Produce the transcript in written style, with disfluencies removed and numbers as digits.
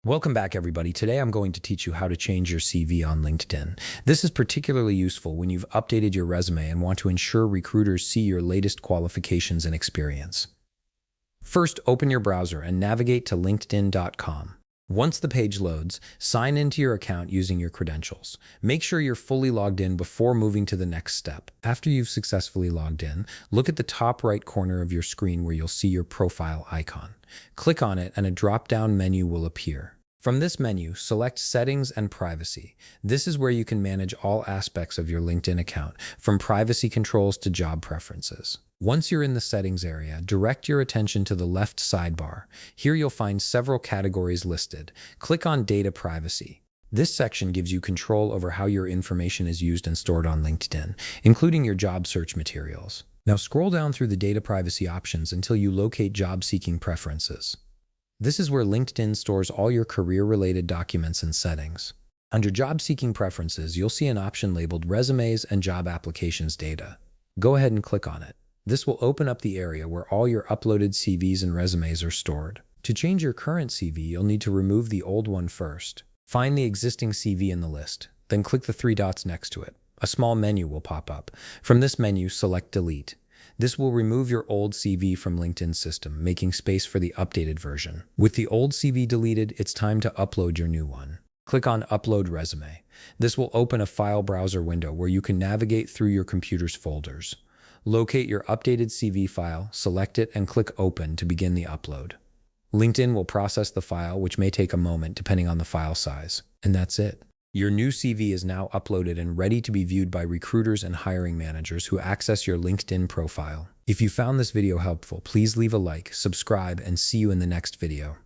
Welcome back, everybody. Today I'm going to teach you how to change your CV on LinkedIn. This is particularly useful when you've updated your resume and want to ensure recruiters see your latest qualifications and experience. First, open your browser and navigate to linkedin.com. Once the page loads, sign into your account using your credentials. Make sure you're fully logged in before moving to the next step. After you've successfully logged in, look at the top right corner of your screen where you'll see your profile icon. Click on it and a drop-down menu will appear. From this menu, select Settings and Privacy. This is where you can manage all aspects of your LinkedIn account, from privacy controls to job preferences. Once you're in the settings area, direct your attention to the left sidebar. Here you'll find several categories listed. Click on Data Privacy. This section gives you control over how your information is used and stored on LinkedIn, including your job search materials. Now scroll down through the data privacy options until you locate job-seeking preferences. This is where LinkedIn stores all your career-related documents and settings. Under job-seeking preferences, you'll see an option labeled Resumes and Job Applications Data. Go ahead and click on it. This will open up the area where all your uploaded CVs and resumes are stored. To change your current CV, you'll need to remove the old one first. Find the existing CV in the list, then click the three dots next to it. A small menu will pop up. From this menu, select Delete. This will remove your old CV from LinkedIn's system, making space for the updated version. With the old CV deleted, it's time to upload your new one. Click on Upload Resume. This will open a file browser window where you can navigate through your computer's folders. Locate your updated CV file, select it, and click Open to begin the upload. LinkedIn will process the file, which may take a moment depending on the file size. And that's it. Your new CV is now uploaded and ready to be viewed by recruiters and hiring managers who access your LinkedIn profile. If you found this video helpful, please leave a like, subscribe, and see you in the next video.